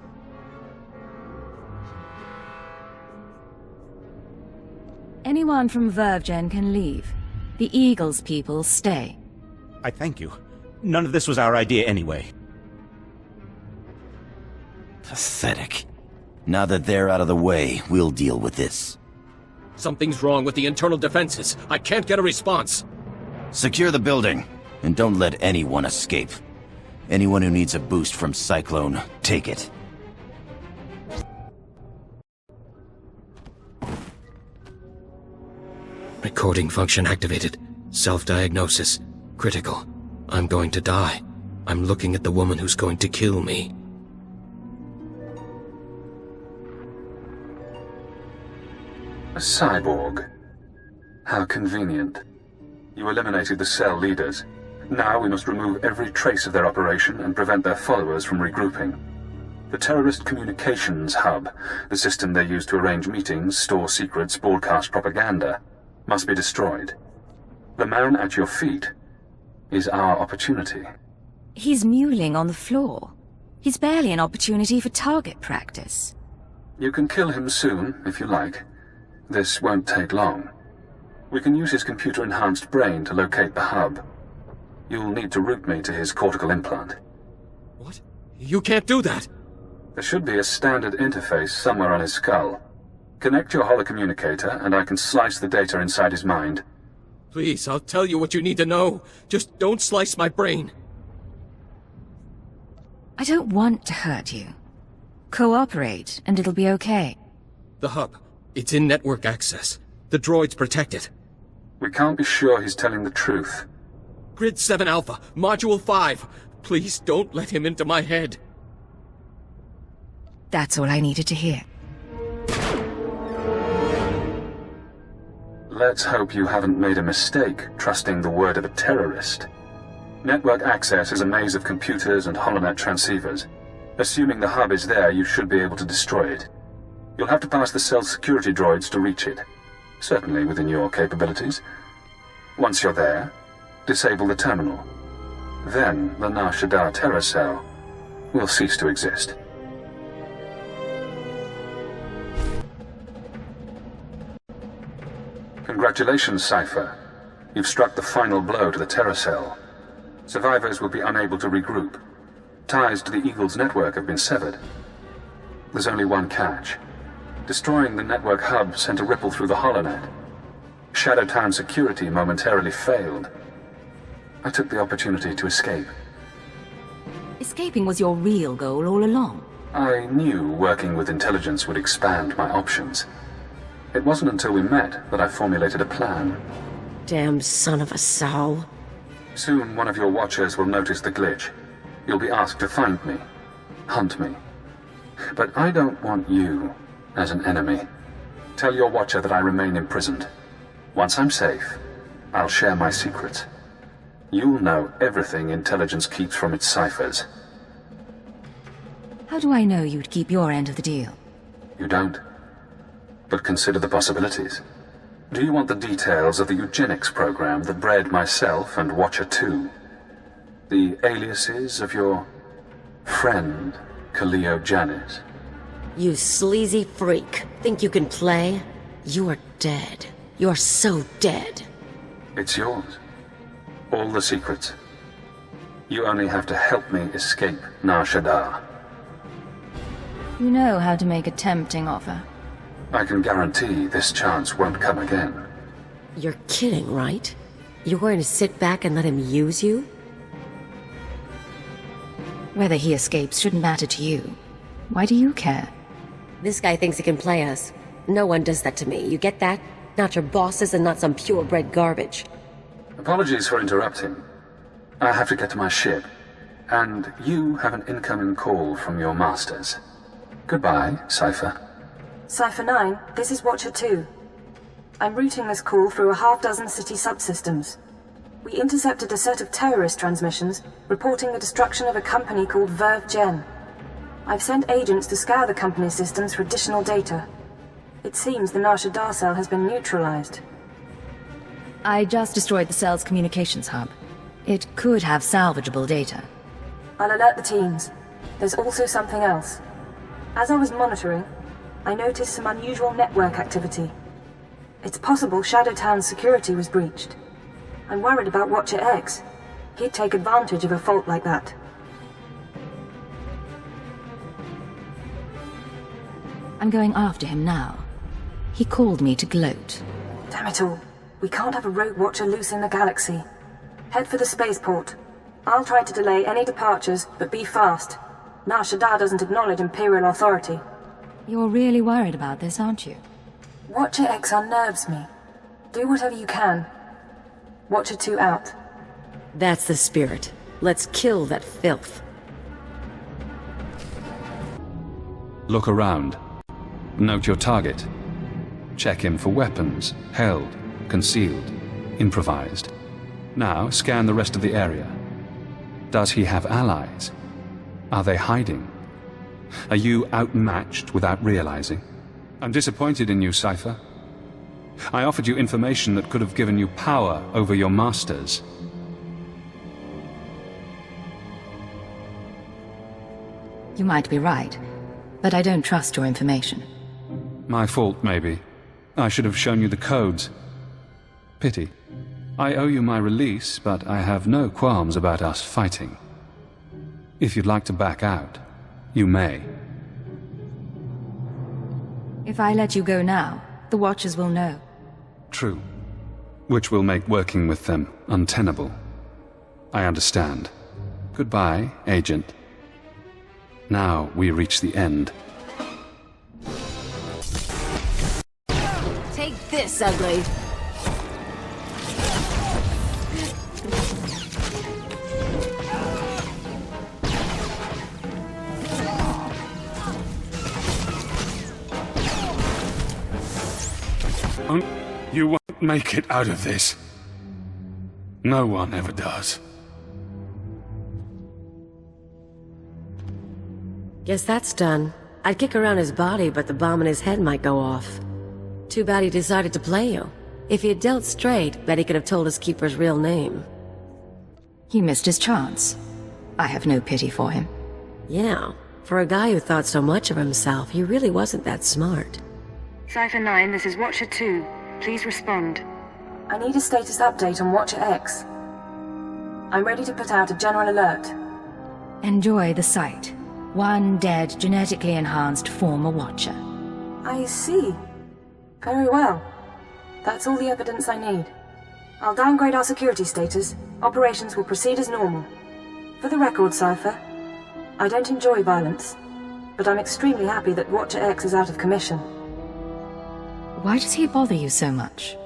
Anyone from VervGen can leave. The Eagle's people stay. I thank you. None of this was our idea anyway. Pathetic. Now that they're out of the way, we'll deal with this. Something's wrong with the internal defenses. I can't get a response. Secure the building, and don't let anyone escape. Anyone who needs a boost from Cyclone, take it. Recording function activated. Self-diagnosis. Critical. I'm going to die. I'm looking at the woman who's going to kill me. A cyborg. How convenient. You eliminated the cell leaders. Now we must remove every trace of their operation and prevent their followers from regrouping. The terrorist communications hub, the system they use to arrange meetings, store secrets, broadcast propaganda, must be destroyed. The man at your feet is our opportunity. He's mewling on the floor. He's barely an opportunity for target practice. You can kill him soon, if you like. This won't take long. We can use his computer-enhanced brain to locate the hub. You'll need to route me to his cortical implant. What? You can't do that! There should be a standard interface somewhere on his skull. Connect your holocommunicator, and I can slice the data inside his mind. Please, I'll tell you what you need to know. Just don't slice my brain. I don't want to hurt you. Cooperate, and it'll be okay. The hub. It's in network access. The droids protect it. We can't be sure he's telling the truth. Grid 7 Alpha, Module 5. Please don't let him into my head. That's all I needed to hear. Let's hope you haven't made a mistake trusting the word of a terrorist. Network access is a maze of computers and holonet transceivers. Assuming the hub is there, you should be able to destroy it. You'll have to pass the cell's security droids to reach it. Certainly within your capabilities. Once you're there, disable the terminal. Then the Nar'shadda terror cell will cease to exist. Congratulations, Cypher. You've struck the final blow to the terror cell. Survivors will be unable to regroup. Ties to the Eagle's network have been severed. There's only one catch. Destroying the network hub sent a ripple through the holonet. Shadowtown security momentarily failed. I took the opportunity to escape. Escaping was your real goal all along. I knew working with intelligence would expand my options. It wasn't until we met that I formulated a plan. Damn son of a sow. Soon one of your watchers will notice the glitch. You'll be asked to find me, hunt me. But I don't want you as an enemy. Tell your watcher that I remain imprisoned. Once I'm safe, I'll share my secrets. You'll know everything intelligence keeps from its ciphers. How do I know you'd keep your end of the deal? You don't. But consider the possibilities. Do you want the details of the eugenics program that bred myself and Watcher 2? The aliases of your friend, Khalil Janis? You sleazy freak. Think you can play? You're dead. You're so dead. It's yours. All the secrets. You only have to help me escape Nar'shadda. You know how to make a tempting offer. I can guarantee this chance won't come again. You're kidding, right? You're going to sit back and let him use you? Whether he escapes shouldn't matter to you. Why do you care? This guy thinks he can play us. No one does that to me, you get that? Not your bosses and not some purebred garbage. Apologies for interrupting. I have to get to my ship. And you have an incoming call from your masters. Goodbye, Cypher. Cypher 9, this is Watcher 2. I'm routing this call through a half-dozen city subsystems. We intercepted a set of terrorist transmissions reporting the destruction of a company called Verve Gen. I've sent agents to scour the company's systems for additional data. It seems the Nar'shadda cell has been neutralized. I just destroyed the cell's communications hub. It could have salvageable data. I'll alert the teams. There's also something else. As I was monitoring, I noticed some unusual network activity. It's possible Shadowtown's security was breached. I'm worried about Watcher X. He'd take advantage of a fault like that. I'm going after him now. He called me to gloat. Damn it all. We can't have a rogue Watcher loose in the galaxy. Head for the spaceport. I'll try to delay any departures, but be fast. Nar'shadda doesn't acknowledge Imperial authority. You're really worried about this, aren't you? Watcher X unnerves me. Do whatever you can. Watcher 2 out. That's the spirit. Let's kill that filth. Look around. Note your target. Check him for weapons, held, concealed, improvised. Now scan the rest of the area. Does he have allies? Are they hiding? Are you outmatched without realizing? I'm disappointed in you, Cypher. I offered you information that could have given you power over your masters. You might be right, but I don't trust your information. My fault, maybe. I should have shown you the codes. Pity. I owe you my release, but I have no qualms about us fighting. If you'd like to back out, you may. If I let you go now, the Watchers will know. True. Which will make working with them untenable. I understand. Goodbye, Agent. Now we reach the end. Take this, ugly! You won't make it out of this. No one ever does. Guess that's done. I'd kick around his body, but the bomb in his head might go off. Too bad he decided to play you. If he had dealt straight, bet he could have told his keeper's real name. He missed his chance. I have no pity for him. Yeah, for a guy who thought so much of himself, he really wasn't that smart. Cipher 9, this is Watcher 2. Please respond. I need a status update on Watcher X. I'm ready to put out a general alert. Enjoy the sight. One dead, genetically enhanced former Watcher. I see. Very well. That's all the evidence I need. I'll downgrade our security status. Operations will proceed as normal. For the record, Cipher, I don't enjoy violence, but I'm extremely happy that Watcher X is out of commission. Why does he bother you so much?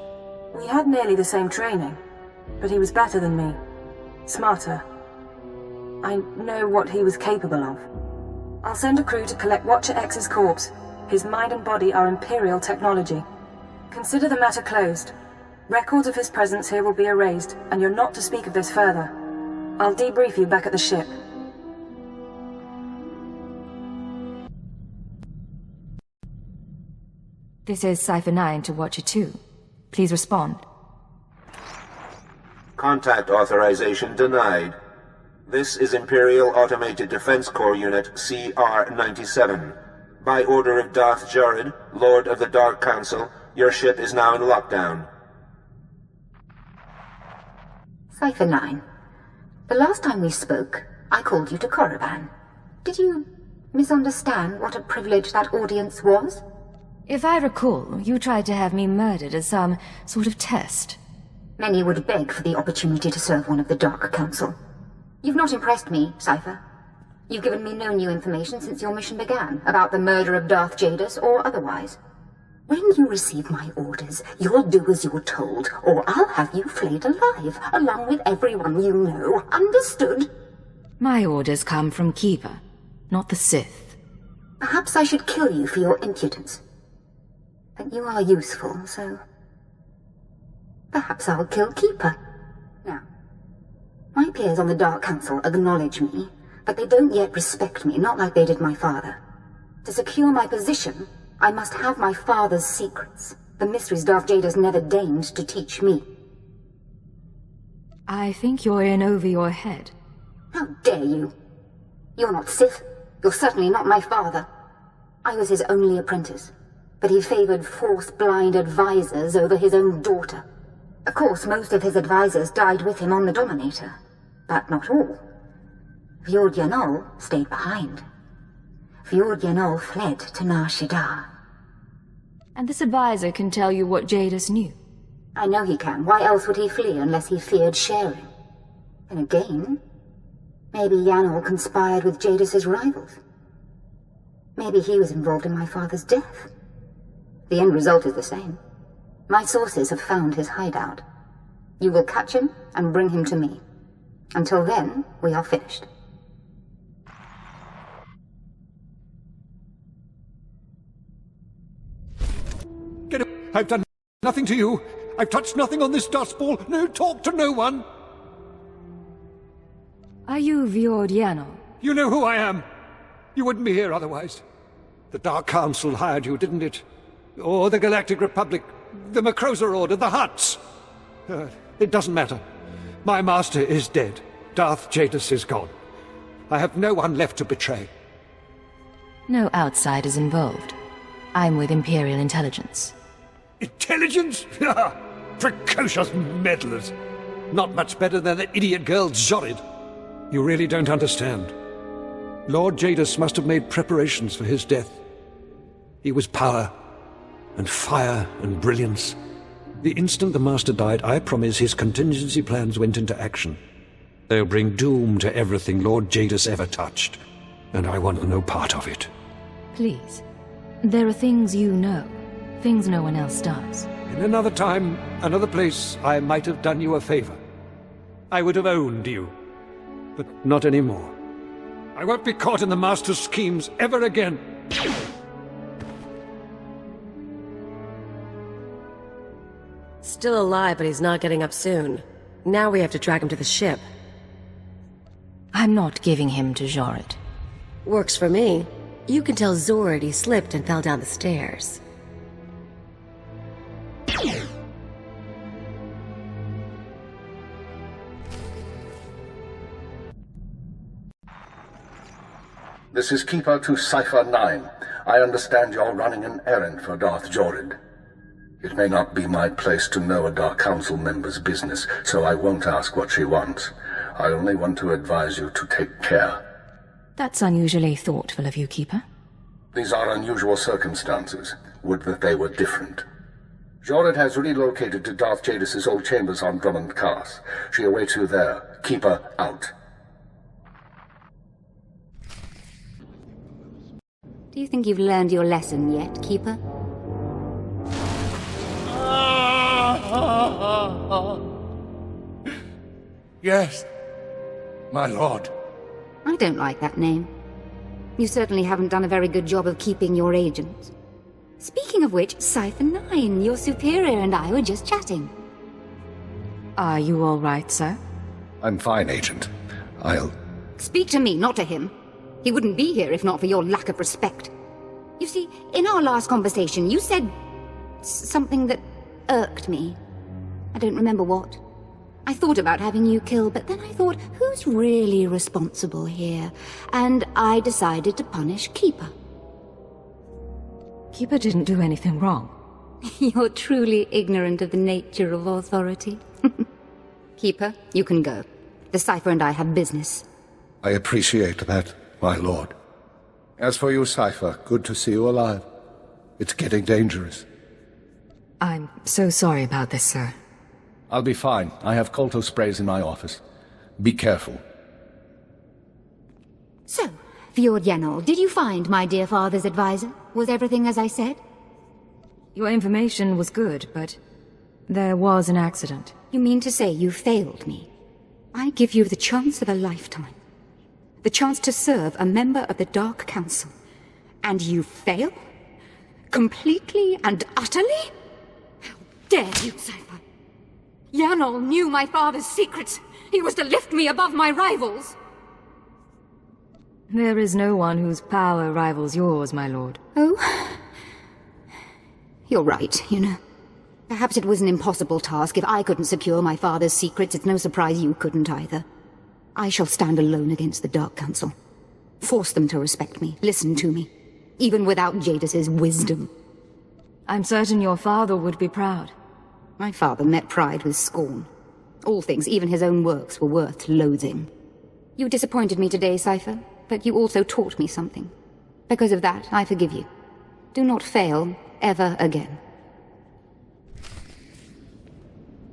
We had nearly the same training, but he was better than me. Smarter. I know what he was capable of. I'll send a crew to collect Watcher X's corpse. His mind and body are Imperial technology. Consider the matter closed. Records of his presence here will be erased, and you're not to speak of this further. I'll debrief you back at the ship. This is Cipher 9 to Watcher 2. Please respond. Contact authorization denied. This is Imperial Automated Defense Corps Unit CR-97. By order of Darth Jared, Lord of the Dark Council, your ship is now in lockdown. Cipher 9. The last time we spoke, I called you to Korriban. Did you misunderstand what a privilege that audience was? If I recall, you tried to have me murdered as some sort of test. Many would beg for the opportunity to serve one of the Dark Council. You've not impressed me, Cipher. You've given me no new information since your mission began, about the murder of Darth Jadus or otherwise. When you receive my orders, you'll do as you're told, or I'll have you flayed alive, along with everyone you know. Understood? My orders come from Keeper, not the Sith. Perhaps I should kill you for your impudence. But you are useful, so... perhaps I'll kill Keeper. Now, my peers on the Dark Council acknowledge me, but they don't yet respect me, not like they did my father. To secure my position, I must have my father's secrets, the mysteries Darth Jadus never deigned to teach me. I think you're in over your head. How dare you? You're not Sith. You're certainly not my father. I was his only apprentice, but he favored Force-blind advisors over his own daughter. Of course, most of his advisors died with him on the Dominator, but not all. Fjord Yanol stayed behind. Fjord Yanol fled to Nar'shadda. And this advisor can tell you what Jadus knew. I know he can. Why else would he flee unless he feared sharing? And again, maybe Yanol conspired with Jadus's rivals. Maybe he was involved in my father's death. The end result is the same. My sources have found his hideout. You will catch him and bring him to me. Until then, we are finished. Get up! I've done nothing to you. I've touched nothing on this dust ball. No talk to no one. Are you Fjord Yanol? You know who I am. You wouldn't be here otherwise. The Dark Council hired you, didn't it? Or the Galactic Republic, the Macroza Order, the Hutts. It doesn't matter. My master is dead. Darth Jadus is gone. I have no one left to betray. No outsiders involved. I'm with Imperial Intelligence. Intelligence? Precocious meddlers. Not much better than that idiot girl Zorid. You really don't understand. Lord Jadus must have made preparations for his death. He was power, and fire and brilliance. The instant the Master died, I promise his contingency plans went into action. They'll bring doom to everything Lord Jadis ever touched, and I want no part of it. Please. There are things you know, things no one else does. In another time, another place, I might have done you a favor. I would have owned you, but not anymore. I won't be caught in the Master's schemes ever again. Still alive, but he's not getting up soon. Now we have to drag him to the ship. I'm not giving him to Jorid. Works for me. You can tell Zorid he slipped and fell down the stairs. This is Keeper to Cipher 9. I understand you're running an errand for Darth Jorid. It may not be my place to know a Dark Council member's business, so I won't ask what she wants. I only want to advise you to take care. That's unusually thoughtful of you, Keeper. These are unusual circumstances. Would that they were different. Jorid has relocated to Darth Jadis' old chambers on Drummond Cars. She awaits you there. Keeper out. Do you think you've learned your lesson yet, Keeper? Yes, my lord. I don't like that name. You certainly haven't done a very good job of keeping your agents. Speaking of which, Cipher 9, your superior and I were just chatting. Are you all right, sir? I'm fine, Agent. I'll... Speak to me, not to him. He wouldn't be here if not for your lack of respect. You see, in our last conversation, you said something that irked me. I don't remember what. I thought about having you killed, but then I thought, who's really responsible here? And I decided to punish Keeper. Keeper didn't do anything wrong. You're truly ignorant of the nature of authority. Keeper, you can go. The Cipher and I have business. I appreciate that, my lord. As for you, Cipher, good to see you alive. It's getting dangerous. I'm so sorry about this, sir. I'll be fine. I have Kolto sprays in my office. Be careful. So, Fjord Yenal, did you find my dear father's advisor? Was everything as I said? Your information was good, but there was an accident. You mean to say you failed me? I give you the chance of a lifetime. The chance to serve a member of the Dark Council. And you fail? Completely and utterly? How dare you, Cipher? Yanol knew my father's secrets. He was to lift me above my rivals. There is no one whose power rivals yours, my lord. Oh? You're right, you know. Perhaps it was an impossible task. If I couldn't secure my father's secrets, it's no surprise you couldn't either. I shall stand alone against the Dark Council. Force them to respect me, listen to me, even without Jadis' wisdom. I'm certain your father would be proud. My father met pride with scorn. All things, even his own works, were worth loathing. You disappointed me today, Cipher, but you also taught me something. Because of that, I forgive you. Do not fail ever again.